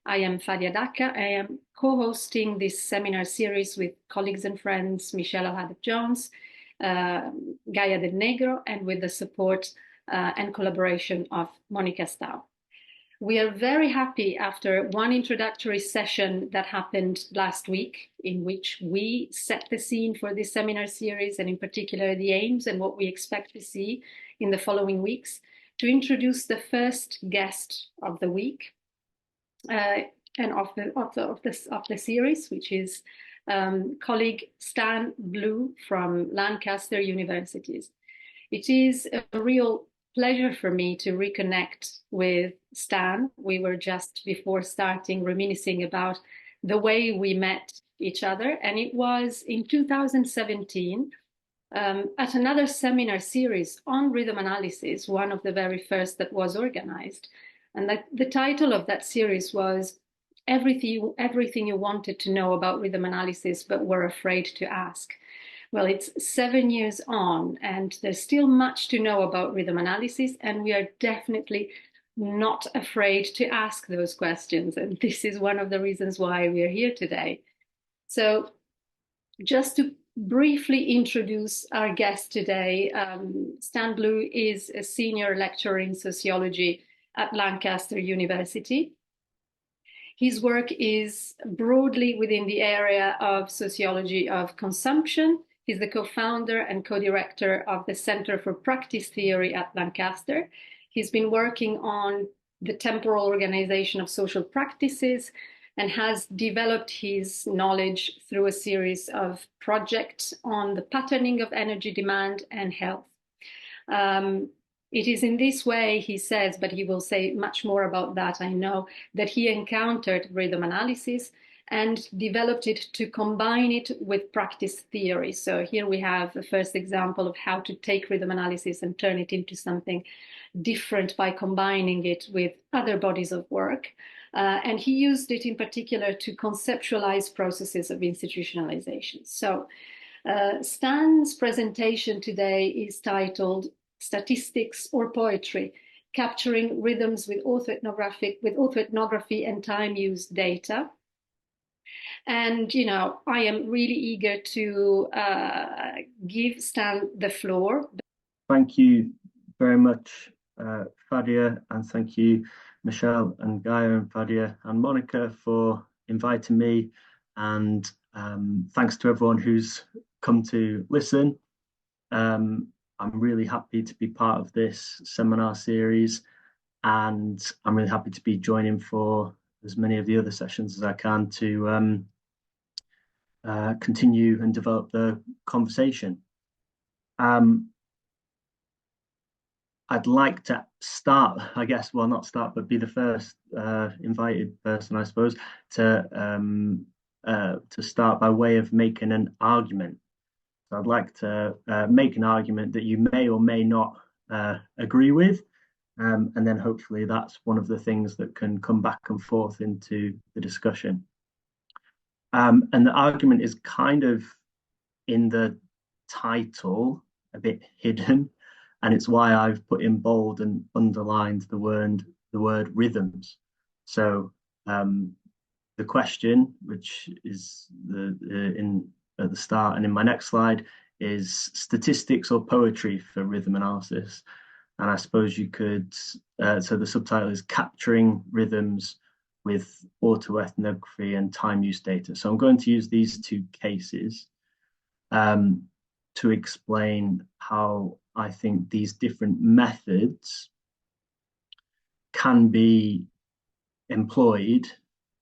I am Fadia Dacca. I am co-hosting this seminar series with colleagues and friends Michelle Haddock-Jones, Gaia Del Negro, and with the support and collaboration of Monica Stau. We are very happy after one introductory session that happened last week, in which we set the scene for this seminar series, and in particular the aims and what we expect to see in the following weeks, to introduce the first guest of the week and of the series, which is colleague Stan Blue from Lancaster Universities. It is a real pleasure for me to reconnect with Stan. We were just before starting reminiscing about the way we met each other, and it was in 2017 at another seminar series on rhythm analysis, one of the very first that was organized. And the title of that series was Everything You Wanted to Know About Rhythm Analysis But Were Afraid to Ask. Well, it's 7 years on, and there's still much to know about rhythm analysis, and we are definitely not afraid to ask those questions. And this is one of the reasons why we are here today. So just to briefly introduce our guest today, Stan Blue is a senior lecturer in sociology at Lancaster University. His work is broadly within the area of sociology of consumption. He's the co-founder and co-director of the Center for Practice Theory at Lancaster. He's been working on the temporal organization of social practices and has developed his knowledge through a series of projects on the patterning of energy demand and health. It is in this way, he says, but he will say much more about that, I know, that he encountered rhythm analysis and developed it to combine it with practice theory. So here we have the first example of how to take rhythm analysis and turn it into something different by combining it with other bodies of work. And he used it in particular to conceptualize processes of institutionalization. So Stan's presentation today is titled Statistics or Poetry, Capturing Rhythms with Auto-Ethnography and Time-Use Data. And, you know, I am really eager to give Stan the floor. Thank you very much, Fadia, and thank you, Michelle and Gaia and Fadia and Monica, for inviting me. And thanks to everyone who's come to listen. I'm really happy to be part of this seminar series, and I'm really happy to be joining for as many of the other sessions as I can to continue and develop the conversation. I'd like to start, I guess, well, not start, but be the first invited person, I suppose, to start by way of making an argument. So I'd like to make an argument that you may or may not agree with, and then hopefully that's one of the things that can come back and forth into the discussion. And the argument is kind of in the title, a bit hidden, and it's why I've put in bold and underlined the word rhythms. So the question, which is at the start and in my next slide, is statistics or poetry for rhythm analysis. And I suppose you could, so the subtitle is Capturing Rhythms with Auto-Ethnography and Time-Use Data. So I'm going to use these two cases to explain how I think these different methods can be employed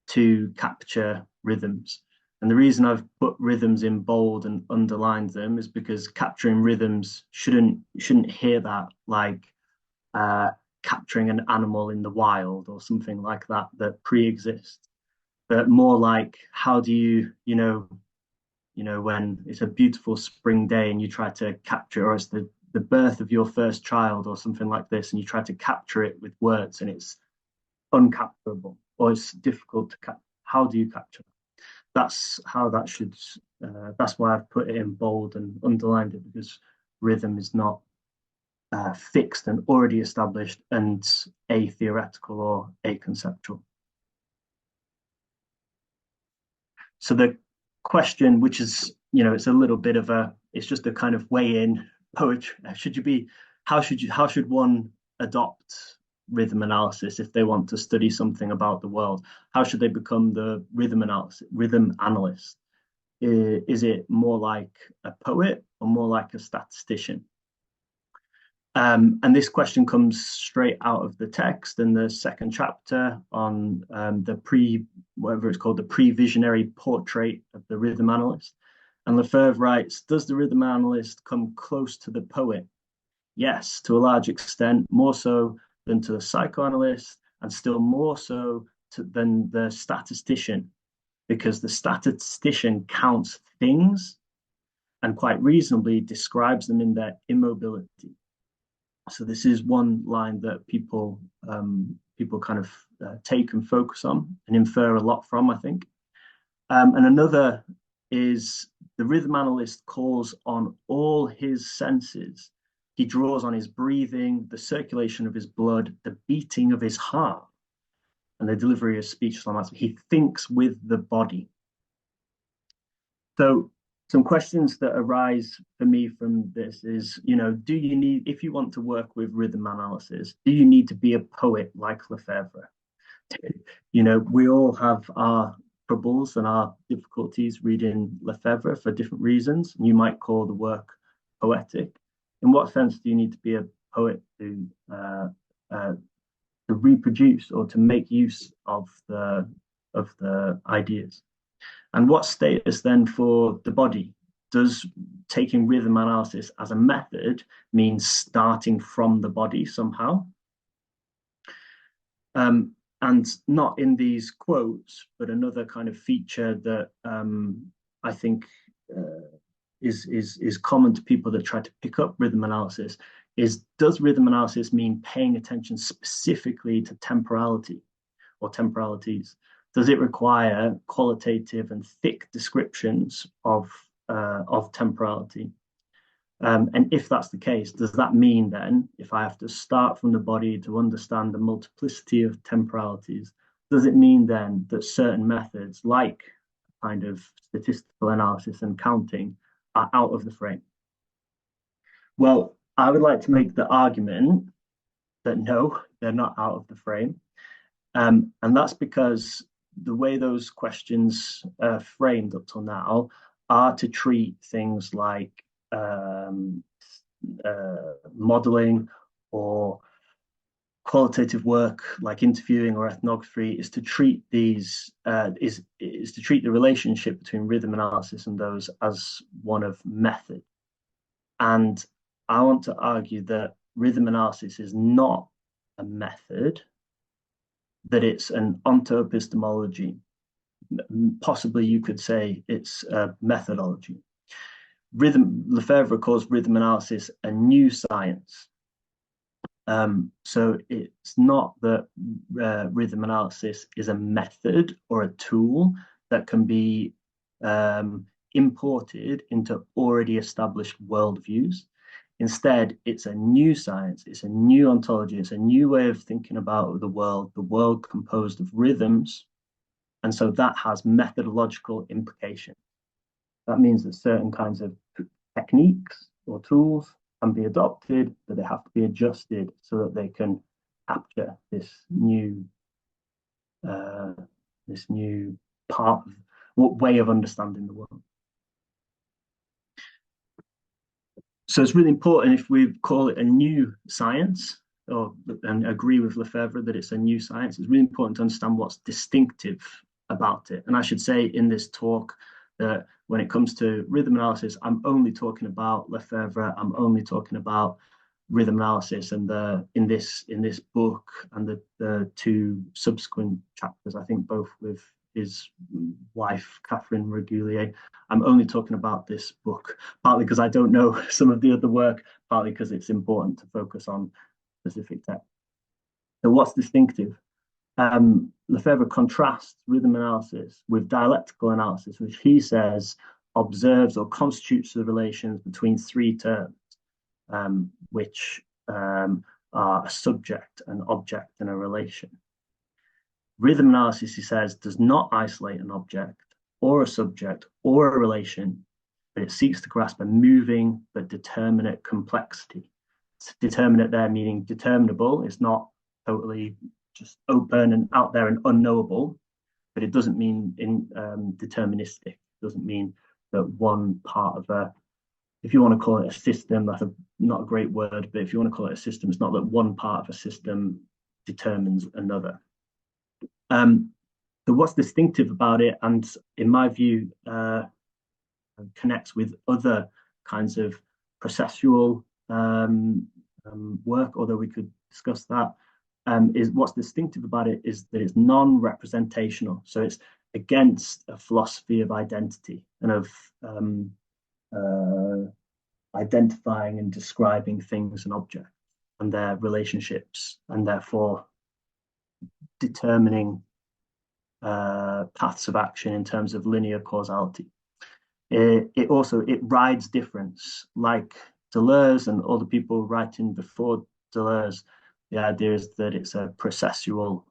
to capture rhythms. And the reason I've put rhythms in bold and underlined them is because capturing rhythms shouldn't hear that like capturing an animal in the wild or something like that pre-exists, but more like how do you know when it's a beautiful spring day and you try to capture, or it's the birth of your first child or something like this, and you try to capture it with words and it's uncapturable or it's difficult to capture. How do you capture that? That's how that should, that's why I've put it in bold and underlined it, because rhythm is not fixed and already established and a theoretical or a conceptual. So the question, which is, it's a little bit of it's just a kind of weigh in poetry. How should one adopt rhythm analysis if they want to study something about the world? How should they become the rhythm analyst? Is it more like a poet or more like a statistician? And this question comes straight out of the text in the second chapter on whatever it's called, the pre-visionary portrait of the rhythm analyst. And Lefebvre writes, does the rhythm analyst come close to the poet? Yes, to a large extent, more so than to the psychoanalyst, and still more so than the statistician, because the statistician counts things and quite reasonably describes them in their immobility. So this is one line that people kind of take and focus on and infer a lot from, I think. And another is the rhythm analyst calls on all his senses. He draws on his breathing, the circulation of his blood, the beating of his heart, and the delivery of speech. He thinks with the body. So some questions that arise for me from this is, if you want to work with rhythm analysis, do you need to be a poet like Lefebvre? We all have our troubles and our difficulties reading Lefebvre for different reasons. You might call the work poetic. In what sense do you need to be a poet to reproduce or to make use of the ideas? And what status then for the body? Does taking rhythm analysis as a method mean starting from the body somehow? And not in these quotes, but another kind of feature that I think is common to people that try to pick up rhythm analysis is, does rhythm analysis mean paying attention specifically to temporality or temporalities? Does it require qualitative and thick descriptions of temporality? And if that's the case, does that mean then, if I have to start from the body to understand the multiplicity of temporalities, does it mean then that certain methods, like kind of statistical analysis and counting, are out of the frame? Well, I would like to make the argument that no, they're not out of the frame. And that's because the way those questions are framed up till now are to treat things like modeling or qualitative work like interviewing or ethnography, is to treat these is to treat the relationship between rhythm analysis and those as one of method. And I want to argue that rhythm analysis is not a method, that it's an onto-epistemology. Possibly you could say it's a methodology. Lefebvre calls rhythm analysis a new science. So it's not that rhythm analysis is a method or a tool that can be imported into already established worldviews. Instead, it's a new science, it's a new ontology, it's a new way of thinking about the world composed of rhythms. And so that has methodological implications. That means that certain kinds of techniques or tools can be adopted, but they have to be adjusted so that they can capture this new part of what way of understanding the world. So it's really important, if we call it a new science, and agree with Lefebvre that it's a new science, it's really important to understand what's distinctive about it. And I should say in this talk that when it comes to rhythm analysis, I'm only talking about Lefebvre, I'm only talking about rhythm analysis, and in this book and the two subsequent chapters, I think both with his wife, Catherine Regulier. I'm only talking about this book, partly because I don't know some of the other work, partly because it's important to focus on specific text. So what's distinctive? Lefebvre contrasts rhythm analysis with dialectical analysis, which he says observes or constitutes the relations between three terms, which are a subject, an object, and a relation. Rhythm analysis, he says, does not isolate an object, or a subject or a relation, but it seeks to grasp a moving but determinate complexity. Determinate there meaning determinable. It's not totally just open and out there and unknowable, but it doesn't mean deterministic. It doesn't mean that one part of a, if you want to call it a system, that's not a great word, but if you want to call it a system, it's not that one part of a system determines another. So what's distinctive about it, and in my view, connects with other kinds of processual work, although we could discuss that, is what's distinctive about it is that it's non-representational. So it's against a philosophy of identity and of identifying and describing things and objects and their relationships, and therefore determining paths of action in terms of linear causality. It also rides difference, like Deleuze and other people writing before Deleuze. The idea is that it's a processual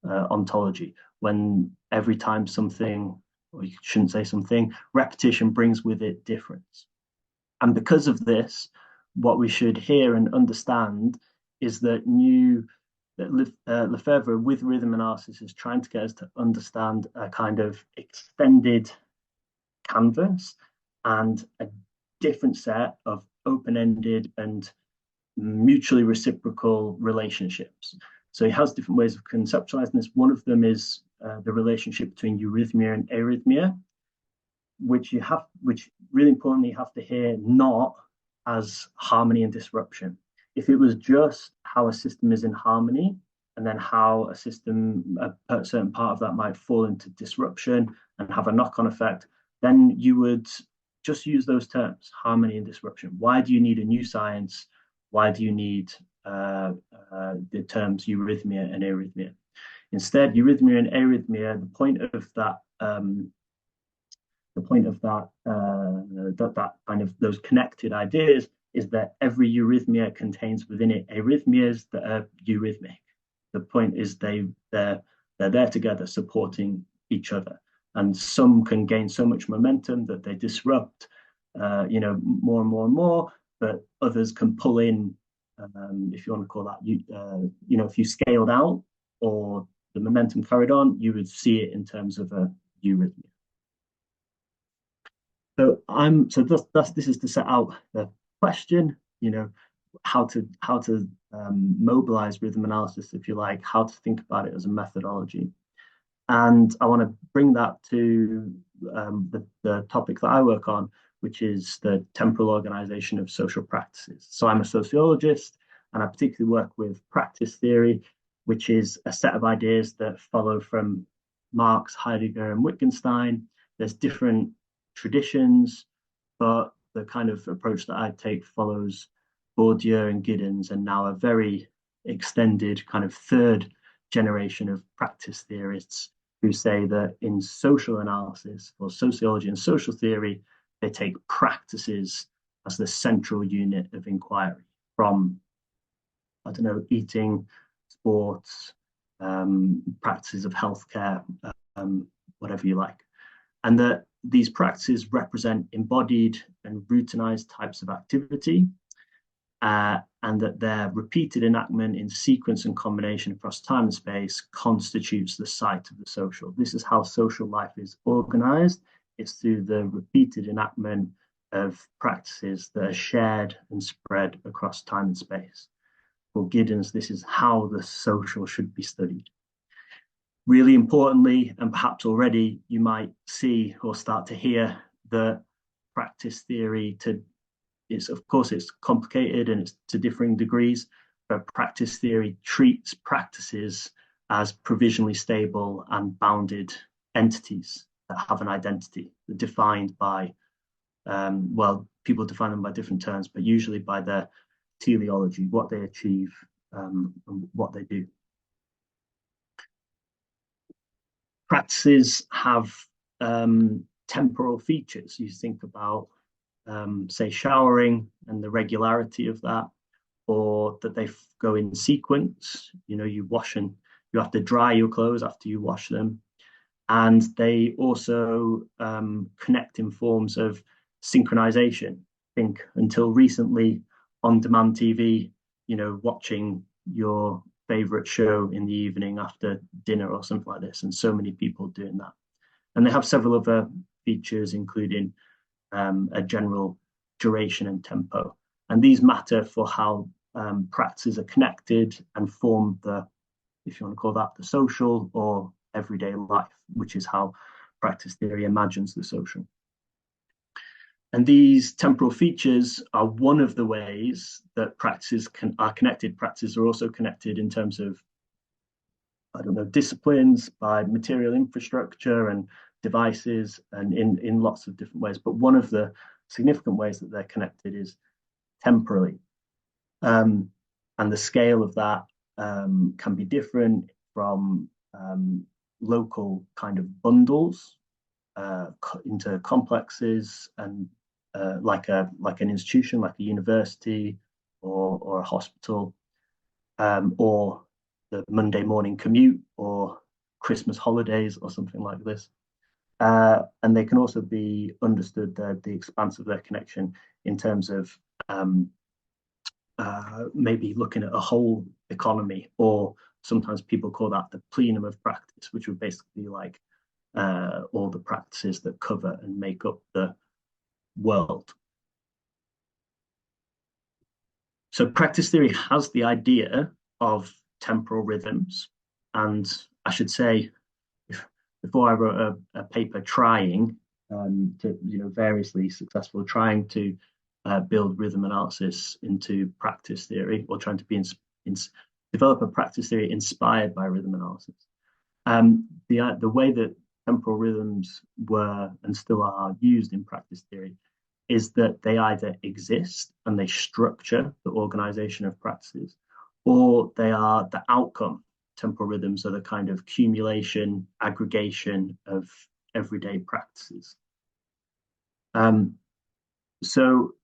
ontology, when every time something, or you shouldn't say something, repetition brings with it difference. And because of this, what we should hear and understand is that Lefebvre with rhythm analysis is trying to get us to understand a kind of extended canvas and a different set of open-ended and mutually reciprocal relationships. So he has different ways of conceptualizing this. One of them is the relationship between eurythmia and arrhythmia, which really importantly you have to hear not as harmony and disruption. If it was just how a system is in harmony, and then how a system, a certain part of that might fall into disruption and have a knock-on effect, then you would just use those terms, harmony and disruption. Why do you need a new science? Why do you need the terms eurythmia and arrhythmia? Instead, eurythmia and arrhythmia, the point of that that kind of those connected ideas is that every eurythmia contains within it arrhythmias that are eurythmic. The point is they're there together supporting each other, and some can gain so much momentum that they disrupt more and more and more, but others can pull in, if you want to call that, if you scaled out or the momentum carried on, you would see it in terms of a eurythmia. This is to set out the question, how to mobilize rhythm analysis, if you like, how to think about it as a methodology. And I want to bring that to the topic that I work on, which is the temporal organization of social practices. So I'm a sociologist, and I particularly work with practice theory, which is a set of ideas that follow from Marx, Heidegger, and Wittgenstein. There's different traditions, but the kind of approach that I take follows Bourdieu and Giddens, and now a very extended kind of third generation of practice theorists who say that in social analysis, or sociology and social theory, they take practices as the central unit of inquiry, from, eating, sports, practices of healthcare, whatever you like. And that these practices represent embodied and routinized types of activity, and that their repeated enactment in sequence and combination across time and space constitutes the site of the social. This is how social life is organized. It's through the repeated enactment of practices that are shared and spread across time and space. For Giddens, this is how the social should be studied. Really importantly, and perhaps already you might see or start to hear that practice theory it's complicated and it's to differing degrees, but practice theory treats practices as provisionally stable and bounded entities that have an identity defined by, people define them by different terms, but usually by their teleology, what they achieve, and what they do. Practices have temporal features. You think about, say, showering and the regularity of that, or that they go in sequence. You wash and you have to dry your clothes after you wash them. And they also connect in forms of synchronization. I think until recently, on-demand TV, watching your favorite show in the evening after dinner or something like this, and so many people doing that. And they have several other features, including a general duration and tempo. And these matter for how practices are connected and form the, if you want to call that, the social or everyday life, which is how practice theory imagines the social. And these temporal features are one of the ways that practices are connected. Practices are also connected in terms of, I don't know, disciplines, by material infrastructure and devices, and in lots of different ways. But one of the significant ways that they're connected is temporally. And the scale of that can be different from local kind of bundles into complexes, and like an institution, like a university or a hospital, or the Monday morning commute or Christmas holidays or something like this. And they can also be understood, the expanse of their connection, in terms of maybe looking at a whole economy, or sometimes people call that the plenum of practice, which would basically be like all the practices that cover and make up the world. So practice theory has the idea of temporal rhythms. And I should say, before I wrote a paper trying to, variously successful, trying to build rhythm analysis into practice theory, or trying to develop a practice theory inspired by rhythm analysis. The way that temporal rhythms were and still are used in practice theory is that they either exist and they structure the organization of practices, or they are the outcome. Temporal rhythms are the kind of accumulation, aggregation of everyday practices. So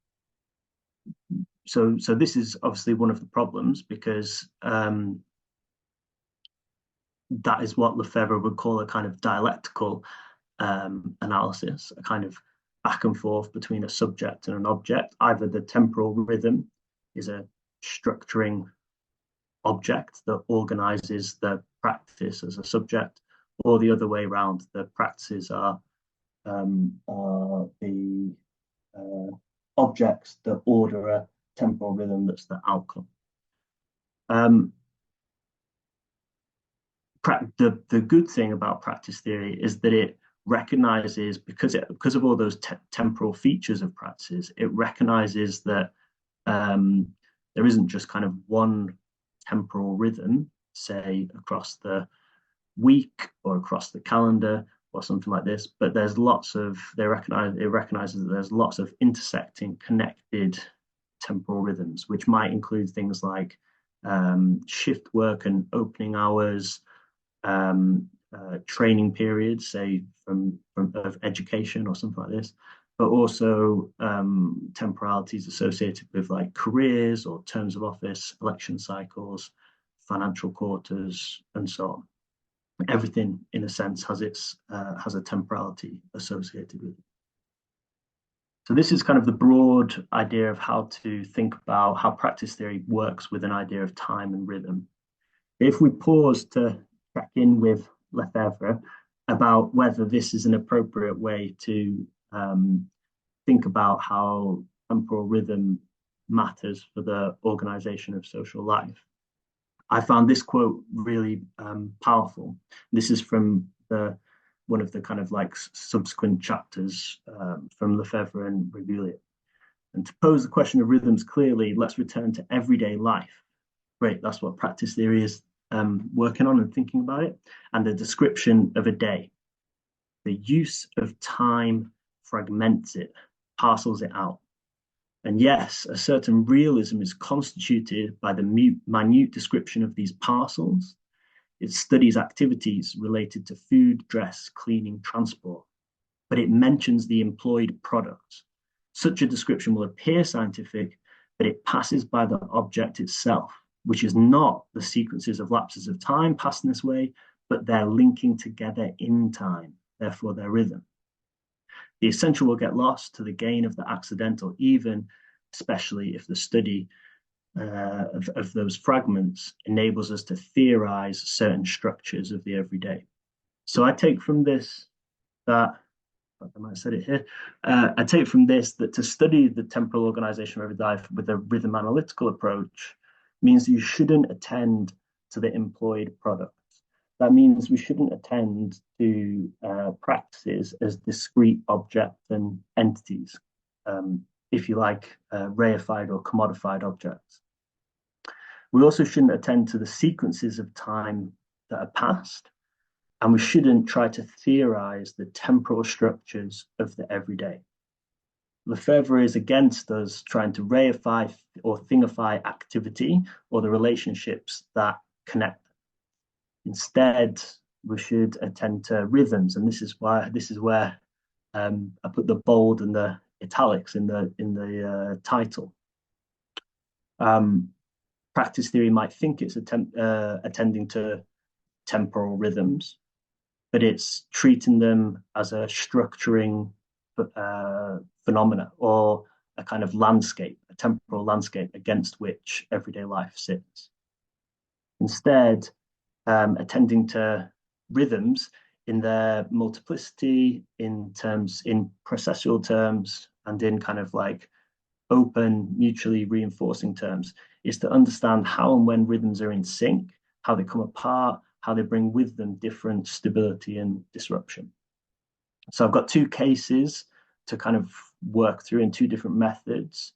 this is obviously one of the problems, because that is what Lefebvre would call a kind of dialectical analysis, a kind of back and forth between a subject and an object. Either the temporal rhythm is a structuring object that organizes the practice as a subject, or the other way around, the practices are the objects that order a temporal rhythm that's the outcome. The good thing about practice theory is that it recognizes, because of all those temporal features of practices, it recognizes that there isn't just kind of one temporal rhythm, say across the week or across the calendar or something like this, but there's lots of, it recognizes that there's lots of intersecting, connected temporal rhythms, which might include things like shift work and opening hours, training periods, say from of education or something like this, but also temporalities associated with like careers or terms of office, election cycles, financial quarters, and so on. Everything, in a sense, has a temporality associated with it. So this is kind of the broad idea of how to think about how practice theory works with an idea of time and rhythm. If we pause to check in with Lefebvre about whether this is an appropriate way to think about how temporal rhythm matters for the organization of social life, I found this quote really powerful. This is from one of the kind of like subsequent chapters from Lefebvre and Regulier. And to pose the question of rhythms clearly, let's return to everyday life. Great, that's what practice theory is working on and thinking about it. And the description of a day. The use of time fragments it, parcels it out. And yes, a certain realism is constituted by the minute description of these parcels. It studies activities related to food, dress, cleaning, transport, but it mentions the employed product. Such a description will appear scientific, but it passes by the object itself, which is not the sequences of lapses of time passed in this way, but they're linking together in time, therefore they're rhythm. The essential will get lost to the gain of the accidental, even especially if the study of those fragments enables us to theorize certain structures of the everyday. So I take from this that, I might have said it here, I take from this that to study the temporal organization of everyday life with a rhythm analytical approach means you shouldn't attend to the employed product. That means we shouldn't attend to practices as discrete objects and entities, if you like, reified or commodified objects. We also shouldn't attend to the sequences of time that are past, and we shouldn't try to theorize the temporal structures of the everyday. Lefebvre is against us trying to reify or thingify activity or the relationships that connect. Instead, we should attend to rhythms, and this is where I put the bold and the italics in the title. Practice theory might think it's attending to temporal rhythms, but it's treating them as a structuring phenomena or a kind of landscape, a temporal landscape against which everyday life sits. Instead, attending to rhythms in their multiplicity, in processual terms, and in kind of like open, mutually reinforcing terms, is to understand how and when rhythms are in sync, how they come apart, how they bring with them different stability and disruption. So I've got two cases to kind of work through in two different methods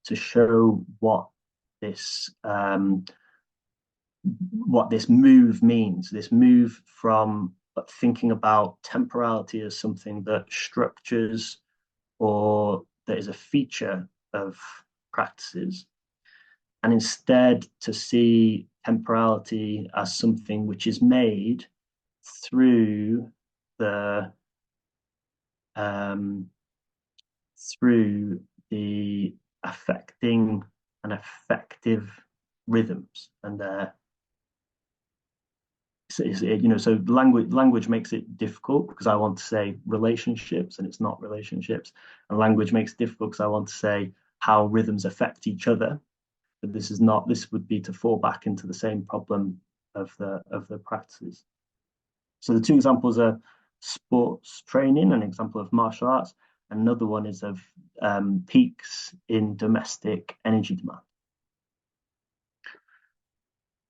to show what this move means. This move from thinking about temporality as something that structures or that is a feature of practices, and instead to see temporality as something which is made through the affecting and effective rhythms and their so language makes it difficult because I want to say relationships and it's not relationships, and language makes it difficult because I want to say how rhythms affect each other, but this would be to fall back into the same problem of the practices. So the two examples are sports training, an example of martial arts. Another one is of peaks in domestic energy demand.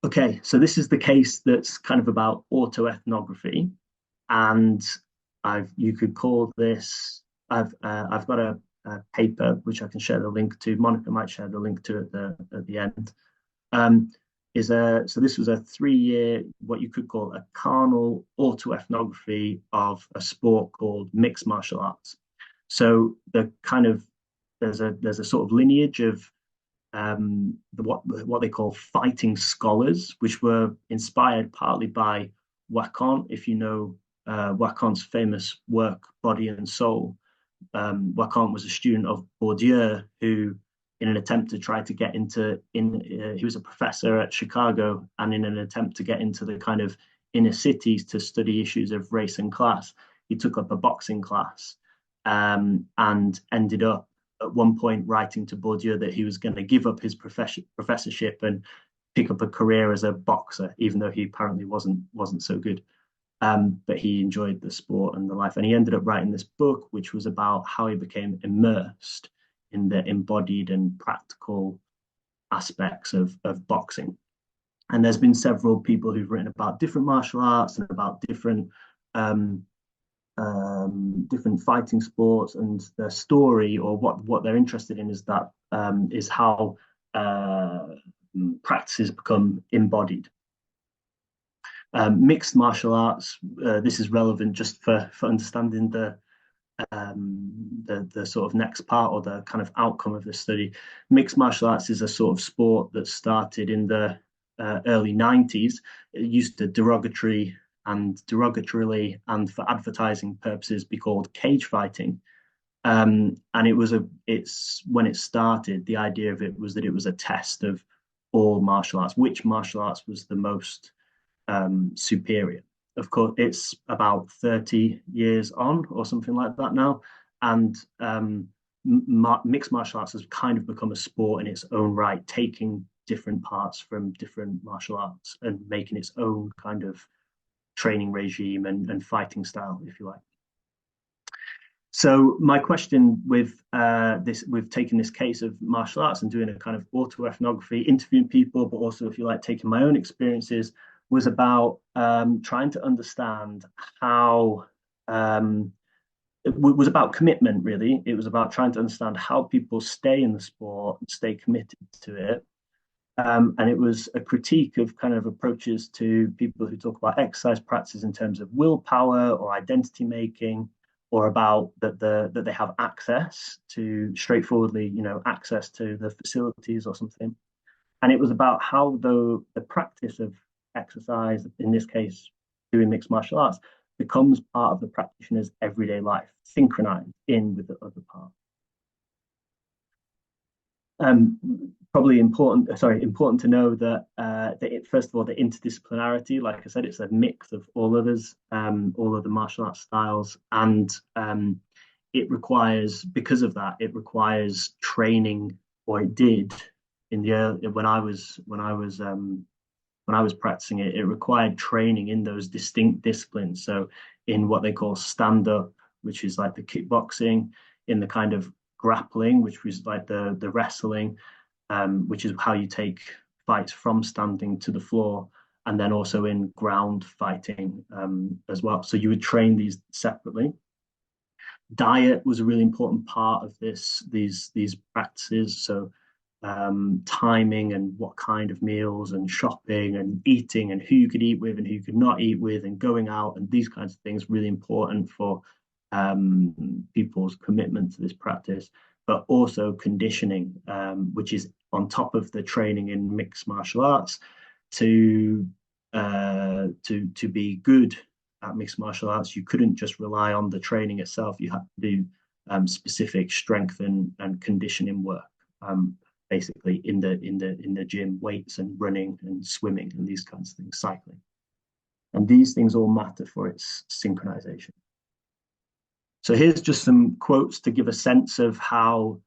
Okay, so this is the case that's kind of about auto-ethnography, and you could call this. I've got a paper which I can share the link to. Monica might share the link to at the end. So this was a 3-year, what you could call a carnal auto-ethnography of a sport called mixed martial arts. So there's a sort of lineage of what they call fighting scholars, which were inspired partly by Wacon. If you know Wacon's famous work, Body and Soul, Wacon was a student of Bourdieu, who, in an attempt to try to get he was a professor at Chicago, and in an attempt to get into the kind of inner cities to study issues of race and class, he took up a boxing class and ended up at one point writing to Bourdieu that he was going to give up his professorship and pick up a career as a boxer, even though he apparently wasn't so good. But he enjoyed the sport and the life. And he ended up writing this book, which was about how he became immersed in the embodied and practical aspects of boxing. And there's been several people who've written about different martial arts and about different fighting sports, and their story, or what they're interested in, is that is how practices become embodied. Mixed martial arts, this is relevant just for understanding the sort of next part or the kind of outcome of the study. Mixed martial arts is a sort of sport that started in the early 90s. It used to derogatorily and for advertising purposes be called cage fighting. And it's when it started, the idea of it was that it was a test of all martial arts, which martial arts was the most superior. of course, it's about 30 years on or something like that now. And mixed martial arts has kind of become a sport in its own right, taking different parts from different martial arts and making its own kind of training regime and fighting style, if you like. So my question with with taking this case of martial arts and doing a kind of auto-ethnography, interviewing people, but also, if you like, taking my own experiences, was about trying to understand how it was about commitment, really. It was about trying to understand how people stay in the sport, stay committed to it. And it was a critique of kind of approaches to people who talk about exercise practices in terms of willpower or identity making, or about that they have access to straightforwardly, access to the facilities or something. And it was about how the practice of exercise, in this case, doing mixed martial arts, becomes part of the practitioner's everyday life, synchronized in with the other part. Probably important to know that first of all, the interdisciplinarity, like I said, it's a mix of all other martial arts styles, and it requires, because of that, it requires training, or it did in the early, when I was practicing it, it required training in those distinct disciplines. So in what they call stand-up, which is like the kickboxing, in the kind of grappling, which was like the wrestling, which is how you take fights from standing to the floor, and then also in ground fighting as well. So you would train these separately. Diet was a really important part of these practices. So timing and what kind of meals and shopping and eating and who you could eat with and who you could not eat with and going out and these kinds of things, really important for people's commitment to this practice. But also conditioning, which is on top of the training in mixed martial arts, to be good at mixed martial arts. You couldn't just rely on the training itself. You had to do specific strength and conditioning work, basically in the gym, weights and running and swimming and these kinds of things, cycling. And these things all matter for its synchronization. So here's just some quotes to give a sense of how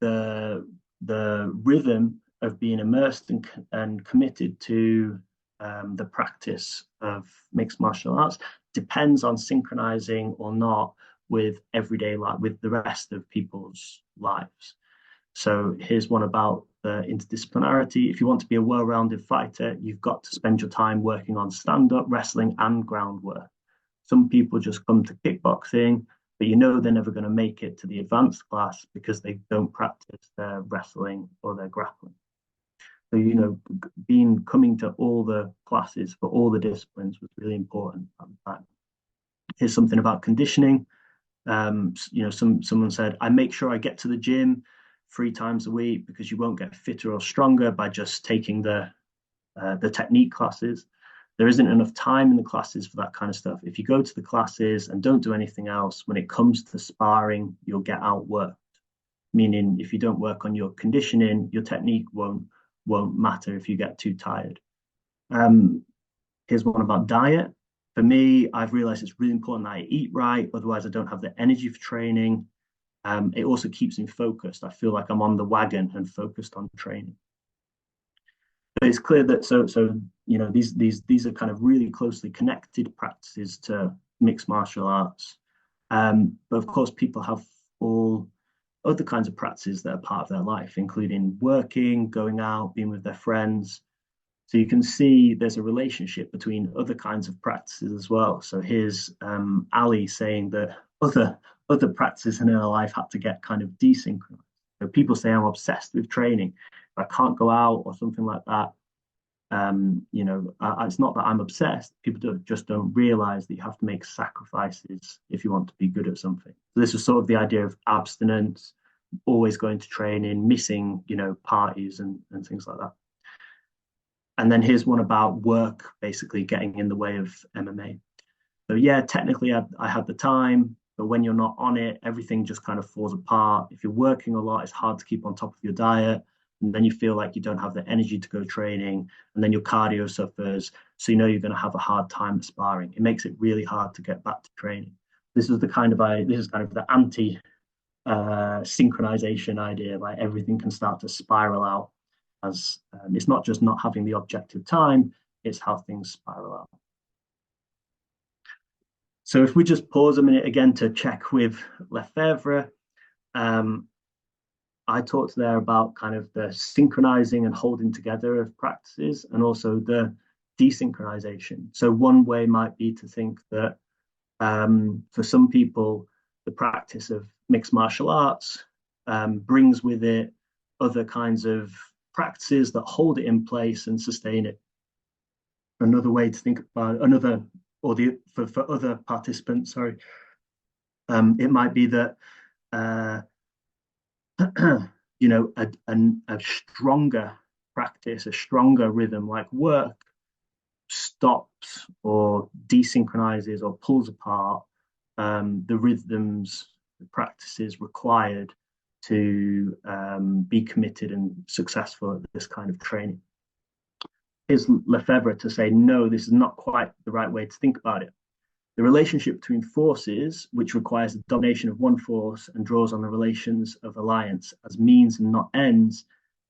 the rhythm of being immersed and committed to the practice of mixed martial arts depends on synchronizing or not with everyday life, with the rest of people's lives. So here's one about the interdisciplinarity. If you want to be a well-rounded fighter, you've got to spend your time working on stand-up, wrestling, and groundwork. Some people just come to kickboxing, but they're never going to make it to the advanced class because they don't practice their wrestling or their grappling. So, coming to all the classes for all the disciplines was really important at the time. Here's something about conditioning. Someone said, I make sure I get to the gym 3 times a week because you won't get fitter or stronger by just taking the technique classes. There isn't enough time in the classes for that kind of stuff. If you go to the classes and don't do anything else, when it comes to sparring, you'll get outworked. Meaning, if you don't work on your conditioning, your technique won't matter if you get too tired. Here's one about diet. For me, I've realized it's really important that I eat right, otherwise I don't have the energy for training. It also keeps me focused. I feel like I'm on the wagon and focused on training. But it's clear that these are kind of really closely connected practices to mixed martial arts. But of course, people have all other kinds of practices that are part of their life, including working, going out, being with their friends. So you can see there's a relationship between other kinds of practices as well. So here's Ali saying that other practices in her life had to get kind of desynchronized. So people say, I'm obsessed with training. I can't go out or something like that. It's not that I'm obsessed. People just don't realize that you have to make sacrifices if you want to be good at something. So this is sort of the idea of abstinence, always going to training, missing, parties and things like that. And then here's one about work basically getting in the way of MMA. So yeah, technically I had the time, but when you're not on it, everything just kind of falls apart. If you're working a lot, it's hard to keep on top of your diet. and then you feel like you don't have the energy to go training, and then your cardio suffers, so you know you're going to have a hard time sparring. It makes it really hard to get back to training. This is kind of the anti synchronization idea, like everything can start to spiral out as it's not just not having the objective time, it's how things spiral out. So if we just pause a minute again to check with Lefebvre, I talked there about kind of the synchronizing and holding together of practices and also the desynchronization. So one way might be to think that for some people, the practice of mixed martial arts brings with it other kinds of practices that hold it in place and sustain it. Another way to think about for other participants, sorry, it might be that you know, a stronger practice, a stronger rhythm like work stops or desynchronizes or pulls apart the rhythms, the practices required to be committed and successful at this kind of training. Here's Lefebvre to say, no, this is not quite the right way to think about it. The relationship between forces, which requires the domination of one force and draws on the relations of alliance as means and not ends,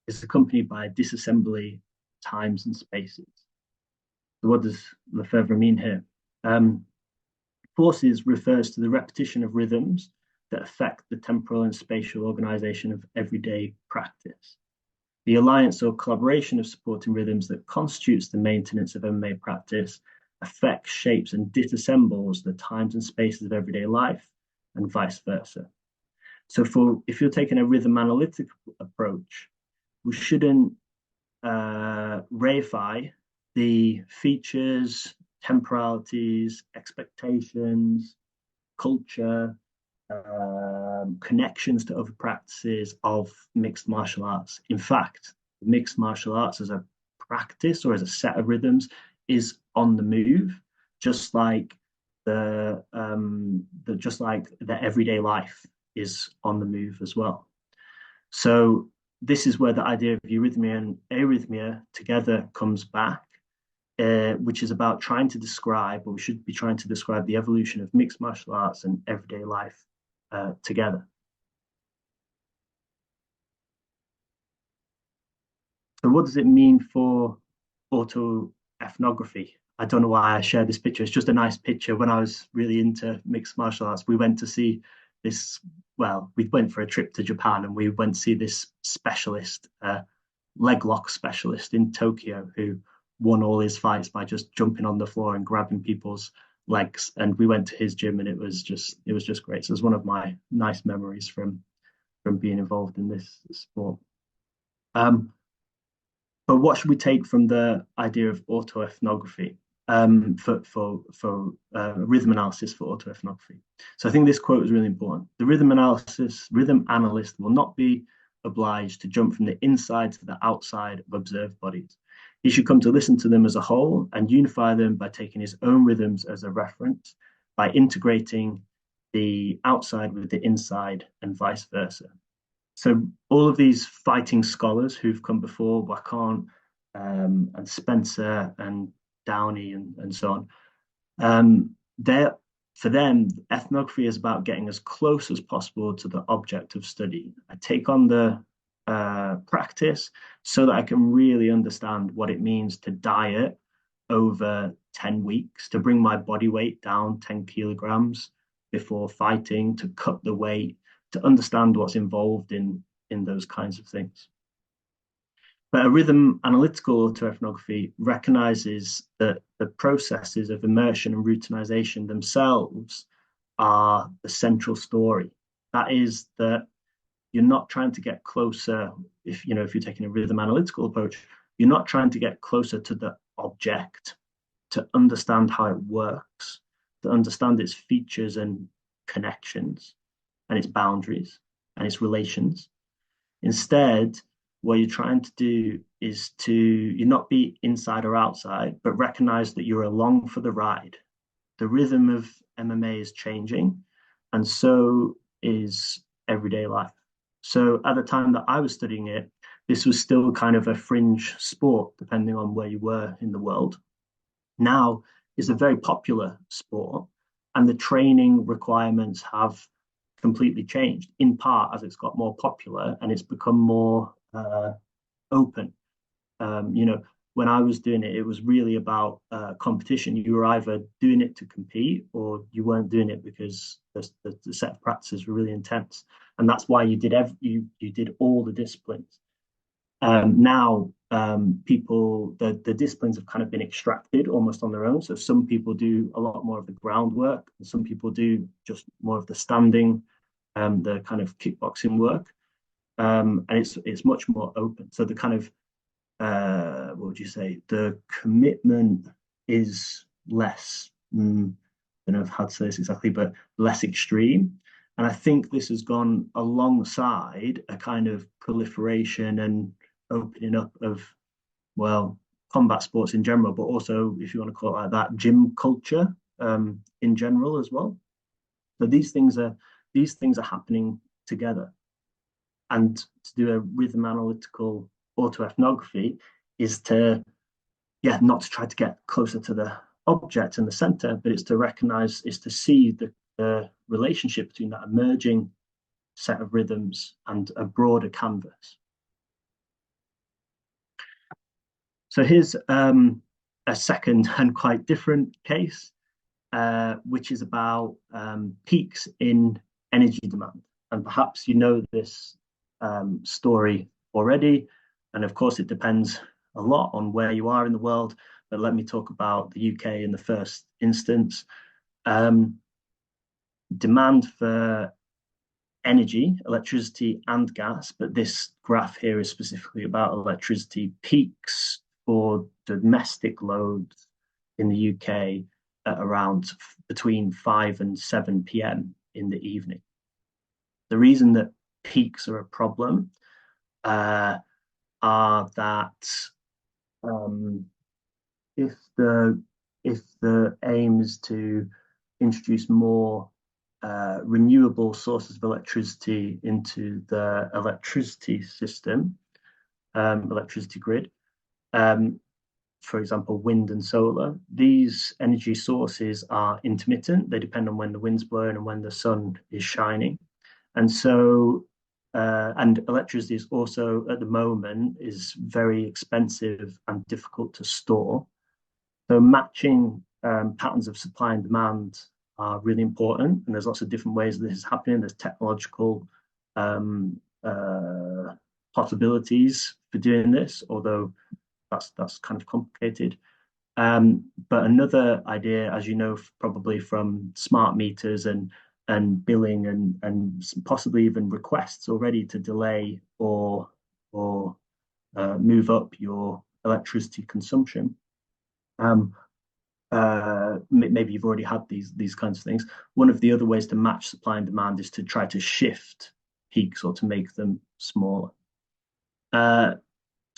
is accompanied by a disassembly of times and spaces. So what does Lefebvre mean here? Forces refers to the repetition of rhythms that affect the temporal and spatial organization of everyday practice. The alliance or collaboration of supporting rhythms that constitutes the maintenance of MMA practice affects, shapes, and disassembles the times and spaces of everyday life, and vice versa. So if you're taking a rhythm analytic approach, we shouldn't reify the features, temporalities, expectations, culture, connections to other practices of mixed martial arts. In fact, mixed martial arts as a practice or as a set of rhythms is on the move, just like the everyday life is on the move as well. So this is where the idea of eurythmia and arrhythmia together comes back, which is about trying to describe, or we should be trying to describe, the evolution of mixed martial arts and everyday life together. So what does it mean for auto-ethnography? I don't know why I shared this picture. It's just a nice picture. When I was really into mixed martial arts, we went to see this, well, we went for a trip to Japan and we went to see this specialist, leg lock specialist in Tokyo, who won all his fights by just jumping on the floor and grabbing people's legs. And we went to his gym and it was just great. So it's one of my nice memories from being involved in this sport. But what should we take from the idea of auto-ethnography for rhythm analysis for auto-ethnography? So I think this quote is really important. The rhythm analyst will not be obliged to jump from the inside to the outside of observed bodies. He should come to listen to them as a whole and unify them by taking his own rhythms as a reference, by integrating the outside with the inside and vice versa. So all of these fighting scholars who've come before, Wacon and Spencer and Downey and so on, for them, ethnography is about getting as close as possible to the object of study. I take on the practice so that I can really understand what it means to diet over 10 weeks, to bring my body weight down 10 kilograms before fighting, to cut the weight, to understand what's involved in those kinds of things. But a rhythm analytical auto-ethnography recognizes that the processes of immersion and routinization themselves are the central story. That is that you're not trying to get closer, if you're taking a rhythm analytical approach, you're not trying to get closer to the object, to understand how it works, to understand its features and connections and its boundaries and its relations. Instead, what you're trying to do is you not be inside or outside, but recognize that you're along for the ride. The rhythm of MMA is changing, and so is everyday life. So at the time that I was studying it, this was still kind of a fringe sport, depending on where you were in the world. Now it's a very popular sport, and the training requirements have completely changed, in part as it's got more popular and it's become more open. When I was doing it, it was really about competition. You were either doing it to compete or you weren't doing it because the set of practices were really intense. And that's why you did all the disciplines. Now, the disciplines have kind of been extracted almost on their own. So some people do a lot more of the groundwork, and some people do just more of the standing, the kind of kickboxing work. And it's much more open. So the kind of what would you say? The commitment is less. I don't know how to say this exactly, but less extreme. And I think this has gone alongside a kind of proliferation and opening up of, well, combat sports in general, but also, if you want to call it like that, gym culture in general as well. So these things are happening together. And to do a rhythm analytical auto-ethnography is to, not to try to get closer to the object in the center, but it's to recognize, is to see the relationship between that emerging set of rhythms and a broader canvas. So here's a second and quite different case, which is about peaks in energy demand. And perhaps you know this story already. And of course, it depends a lot on where you are in the world. But let me talk about the UK in the first instance. Demand for energy, electricity and gas, but this graph here is specifically about electricity, peaks for domestic loads in the UK at around between 5 and 7 p.m. in the evening. The reason that peaks are a problem are that if the aim is to introduce more renewable sources of electricity into the electricity system, electricity grid, for example, wind and solar, these energy sources are intermittent. They depend on when the wind's blowing and when the sun is shining. And so, and electricity is also at the moment is very expensive and difficult to store. So matching patterns of supply and demand are really important. And there's lots of different ways that this is happening. There's technological possibilities for doing this, although that's kind of complicated. But another idea, as you know, probably from smart meters and billing and possibly even requests already to delay or move up your electricity consumption. Maybe you've already had these kinds of things. One of the other ways to match supply and demand is to try to shift peaks or to make them smaller.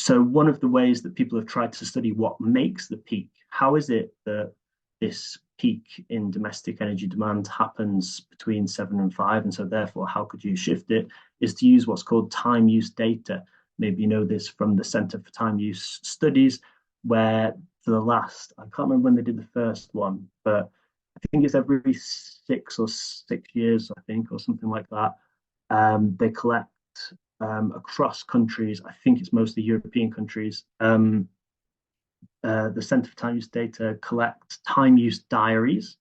So one of the ways that people have tried to study what makes the peak, how is it that this peak in domestic energy demand happens between 7 and 5, and so therefore how could you shift it, is to use what's called time use data. Maybe you know this from the Centre for Time Use Studies, where for the last, I can't remember when they did the first one, but I think it's every 6 years, I think, or something like that. They collect across countries, I think it's mostly European countries. The Centre for Time Use Data collects time use diaries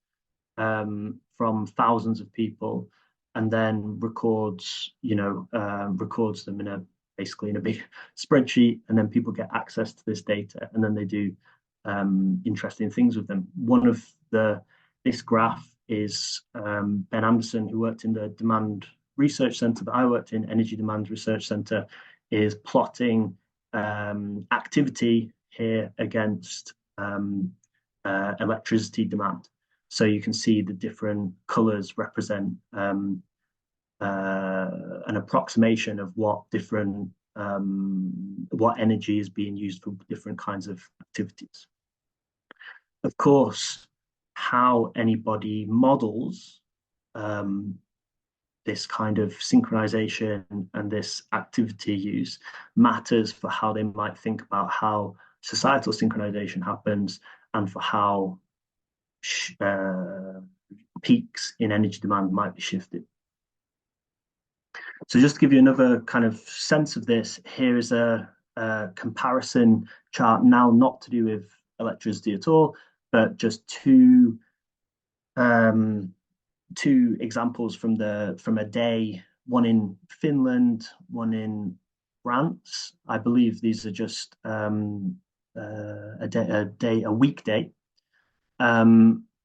from thousands of people, and then records them basically in a big spreadsheet, and then people get access to this data, and then they do interesting things with them. One of this graph is Ben Anderson, who worked in the Demand Research Centre that I worked in, Energy Demand Research Centre, is plotting activity here against electricity demand. So you can see the different colours represent an approximation of what energy is being used for different kinds of activities. Of course, how anybody models this kind of synchronization and this activity use matters for how they might think about how societal synchronization happens and for how peaks in energy demand might be shifted. So just to give you another kind of sense of this, here is a comparison chart, now not to do with electricity at all, but just two examples from a day, one in Finland, one in France. I believe these are just a weekday.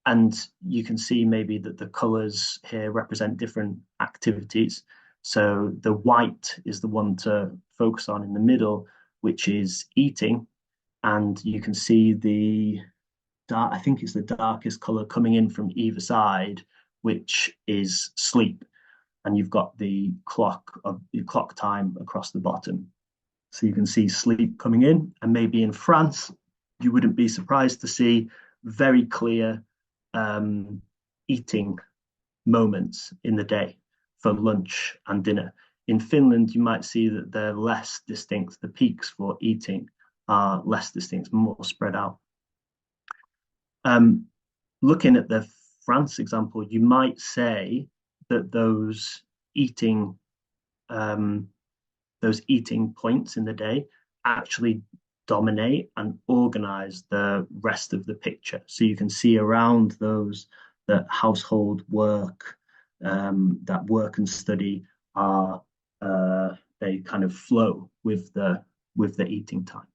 And you can see maybe that the colors here represent different activities. So the white is the one to focus on in the middle, which is eating. And you can see the dark, I think it's the darkest color coming in from either side, which is sleep. And you've got the clock time across the bottom. So you can see sleep coming in. And maybe in France, you wouldn't be surprised to see very clear eating moments in the day for lunch and dinner. In Finland, you might see that they're less distinct. The peaks for eating are less distinct, more spread out. Looking at the France example, you might say that those eating points in the day actually dominate and organize the rest of the picture. So you can see around those that household work, that work and study are they kind of flow with the eating time.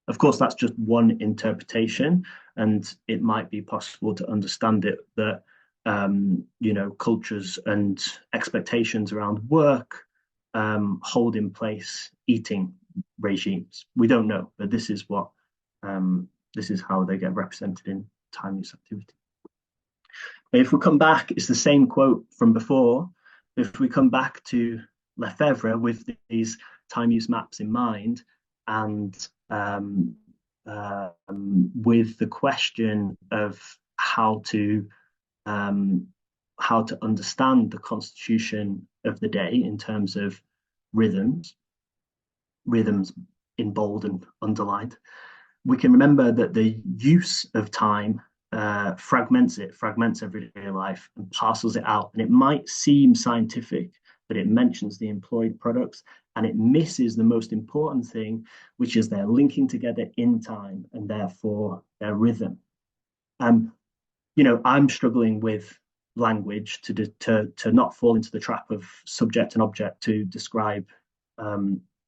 Of course, that's just one interpretation, and it might be possible to understand it that cultures and expectations around work hold in place eating regimes. We don't know, but this is how they get represented in time use activity. But if we come back, it's the same quote from before. If we come back to Lefebvre with these time use maps in mind, and with the question of how to understand the constitution of the day in terms of rhythms in bold and underlined, we can remember that the use of time fragments everyday life and parcels it out. And it might seem scientific, but it mentions the employed products and it misses the most important thing, which is they're linking together in time and therefore their rhythm. I'm struggling with language to not fall into the trap of subject and object to describe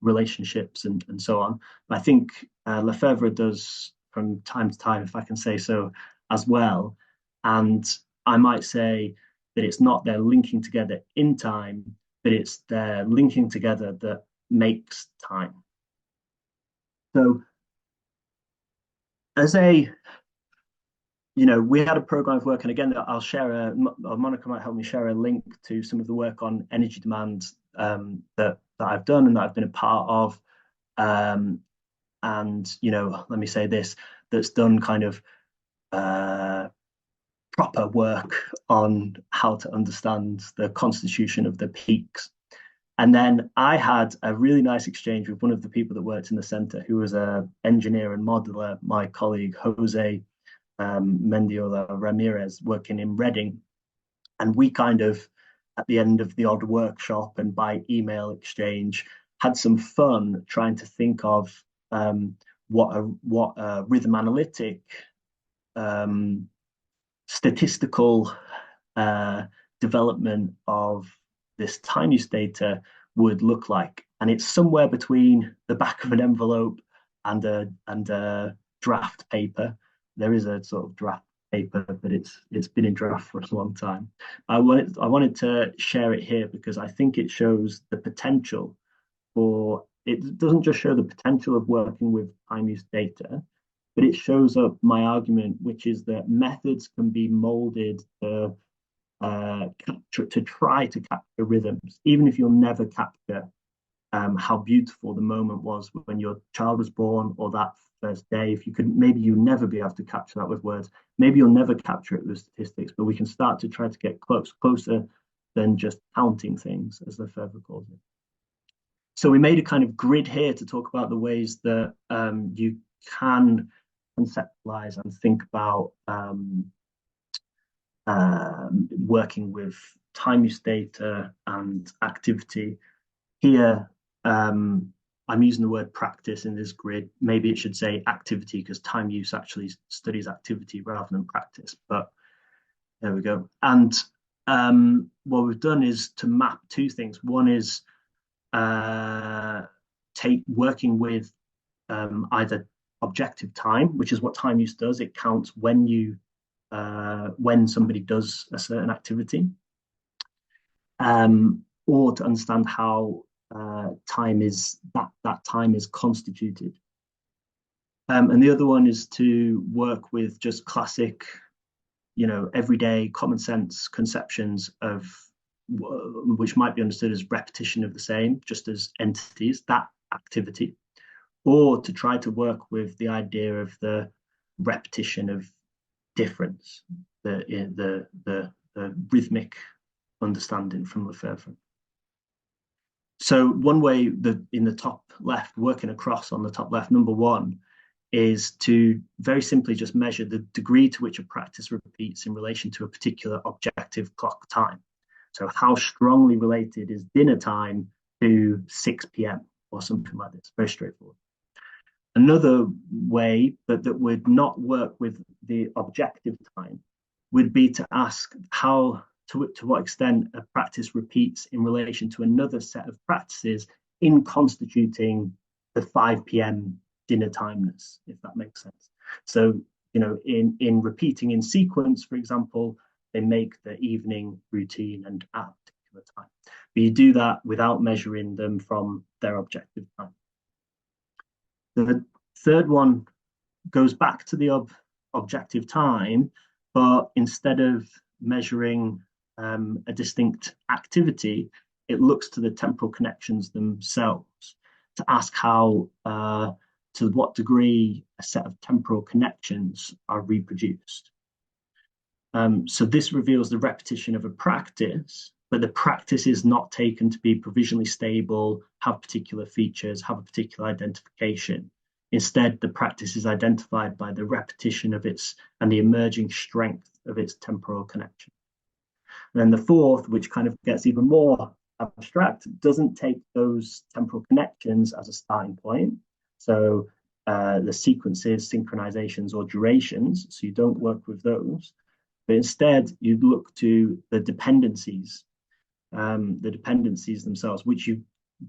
relationships and so on. But I think Lefebvre does from time to time, if I can say so, as well. And I might say that it's not their linking together in time, but it's their linking together that makes time. So as we had a program of work, and again, I'll share Monica might help me share a link to some of the work on energy demand that I've done and that I've been a part of. And, let me say this, that's done kind of proper work on how to understand the constitution of the peaks. And then I had a really nice exchange with one of the people that worked in the center, who was an engineer and modeler, my colleague, Jose Mendiola Ramirez, working in Reading. And we kind of, at the end of the odd workshop and by email exchange, had some fun trying to think of what a rhythm analytic statistical development of this time use data would look like. And it's somewhere between the back of an envelope and a draft paper. There is a sort of draft paper, but it's been in draft for a long time. I wanted to share it here because I think it shows the potential for, it doesn't just show the potential of working with time use data, but it shows up my argument, which is that methods can be molded to try to capture rhythms, even if you'll never capture how beautiful the moment was when your child was born or that first day. If you could, maybe you'll never be able to capture that with words. Maybe you'll never capture it with statistics, but we can start to try to get closer than just counting things, as Lefebvre calls it. So we made a kind of grid here to talk about the ways that you can conceptualize and think about working with time use data and activity. Here, I'm using the word practice in this grid. Maybe it should say activity, because time use actually studies activity rather than practice, but there we go. And what we've done is to map two things. One is working with either objective time, which is what time use does. It counts when somebody does a certain activity, or to understand how time is constituted. And the other one is to work with just classic, everyday common sense conceptions of which might be understood as repetition of the same, just as entities, that activity, or to try to work with the idea of the repetition of difference, the rhythmic understanding from Lefebvre. So one way that in the top left, working across on the top left, number one, is to very simply just measure the degree to which a practice repeats in relation to a particular objective clock time. So how strongly related is dinner time to 6 p.m. or something like this? Very straightforward. Another way that would not work with the objective time would be to ask to what extent a practice repeats in relation to another set of practices in constituting the 5 p.m. dinner timeness, if that makes sense. So, in repeating in sequence, for example, they make the evening routine and at a particular time. But you do that without measuring them from their objective time. The third one goes back to the objective time, but instead of measuring a distinct activity, it looks to the temporal connections themselves to ask to what degree a set of temporal connections are reproduced. So this reveals the repetition of a practice, but the practice is not taken to be provisionally stable, have particular features, have a particular identification. Instead, the practice is identified by the repetition of its and the emerging strength of its temporal connection. And then the fourth, which kind of gets even more abstract, doesn't take those temporal connections as a starting point. So the sequences, synchronizations, or durations, so you don't work with those, but instead you look to the dependencies themselves, which you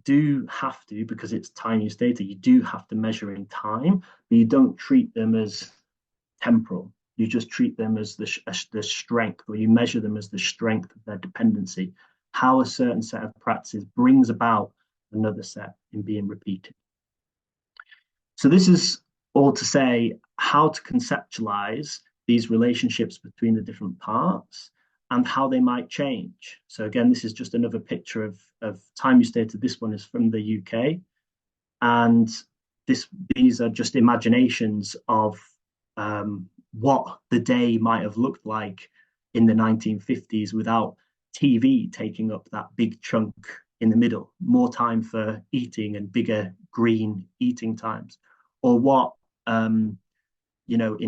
do have to, because it's time use data, you do have to measure in time, but you don't treat them as temporal. You just treat them as the strength, or you measure them as the strength of their dependency, how a certain set of practices brings about another set in being repeated. So this is all to say how to conceptualize these relationships between the different parts and how they might change. So again, this is just another picture of time use data. This one is from the UK. And these are just imaginations of what the day might have looked like in the 1950s without TV taking up that big chunk in the middle, more time for eating and bigger green eating times, or what, in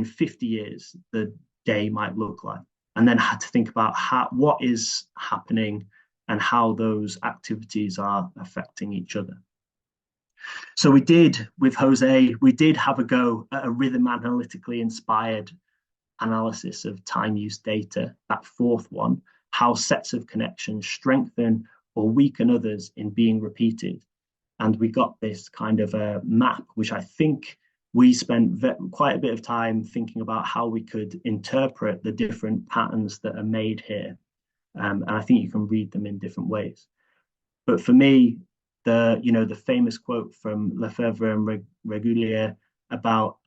50 years, the day might look like. And then had to think about what is happening and how those activities are affecting each other. So we did, with Jose, we did have a go at a rhythm analytically inspired analysis of time use data, that fourth one, how sets of connections strengthen or weaken others in being repeated. And we got this kind of a map, which I think we spent quite a bit of time thinking about how we could interpret the different patterns that are made here. And I think you can read them in different ways. But for me, the famous quote from Lefebvre and Regulier about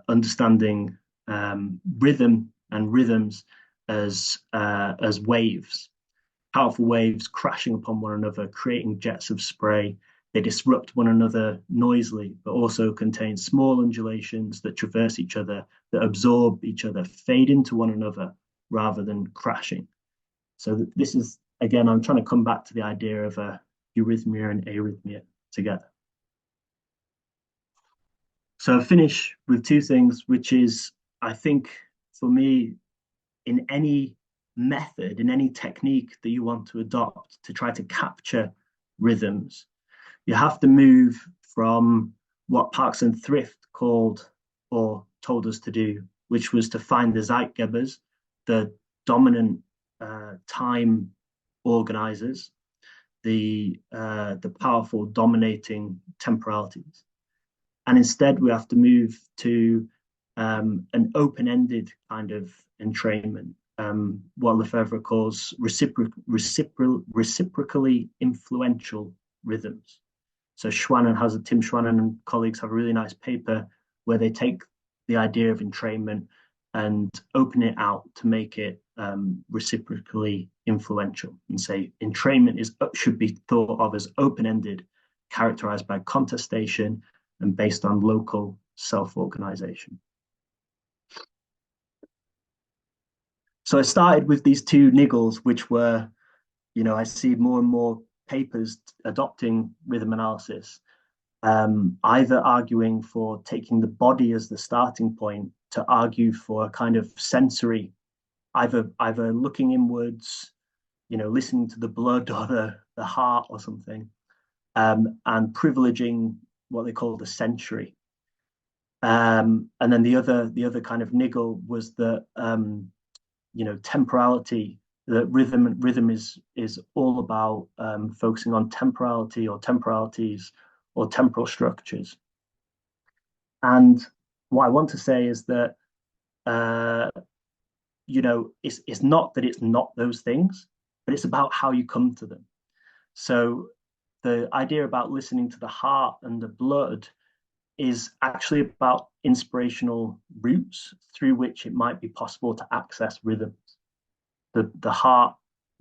understanding rhythm and rhythms as waves, powerful waves crashing upon one another, creating jets of spray. They disrupt one another noisily, but also contain small undulations that traverse each other, that absorb each other, fade into one another rather than crashing. So this is, again, I'm trying to come back to the idea of a eurythmia and arrhythmia together. So I finish with two things, which is, I think, for me, in any method, in any technique that you want to adopt to try to capture rhythms, you have to move from what Parks and Thrift called or told us to do, which was to find the Zeitgebers, the dominant time organizers, the powerful dominating temporalities. And instead, we have to move to an open-ended kind of entrainment, what Lefebvre calls reciprocally influential rhythms. So Tim Schwannon and colleagues have a really nice paper where they take the idea of entrainment and open it out to make it reciprocally influential, and say entrainment should be thought of as open-ended, characterized by contestation and based on local self-organization. So I started with these two niggles, which were, I see more and more papers adopting rhythm analysis, either arguing for taking the body as the starting point to argue for a kind of sensory, either looking inwards, listening to the blood or the heart or something, and privileging what they call the sensory. And then the other kind of niggle was that temporality, that rhythm is all about focusing on temporality or temporalities or temporal structures. And what I want to say is that it's not that it's not those things, but it's about how you come to them. So the idea about listening to the heart and the blood is actually about inspirational routes through which it might be possible to access rhythms. The heart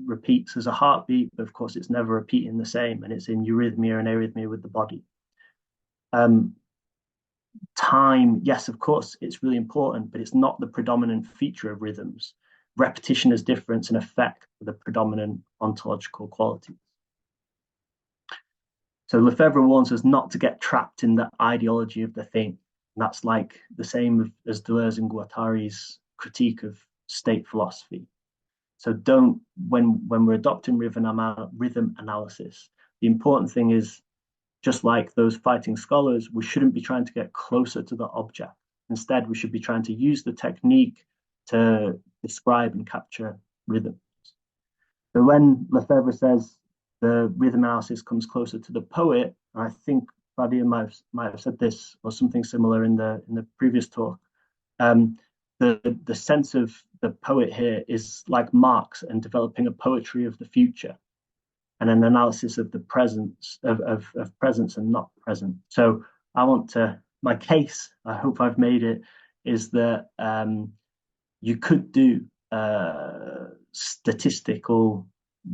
repeats as a heartbeat, but of course it's never repeating the same, and it's in eurythmia and arrhythmia with the body. Time, yes, of course, it's really important, but it's not the predominant feature of rhythms. Repetition as difference and effect are the predominant ontological qualities. So Lefebvre warns us not to get trapped in the ideology of the thing. And that's like the same as Deleuze and Guattari's critique of state philosophy. So when we're adopting rhythm analysis, the important thing is, just like those fighting scholars, we shouldn't be trying to get closer to the object. Instead, we should be trying to use the technique to describe and capture rhythms. So when Lefebvre says the rhythm analysis comes closer to the poet, I think Fadia might have said this or something similar in the previous talk. The sense of the poet here is like Marx and developing a poetry of the future, and an analysis of the presence of presence and not present. So my case, I hope I've made it, is that you could do statistical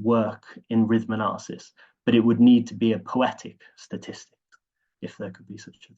work in rhythm analysis, but it would need to be a poetic statistic, if there could be such a thing.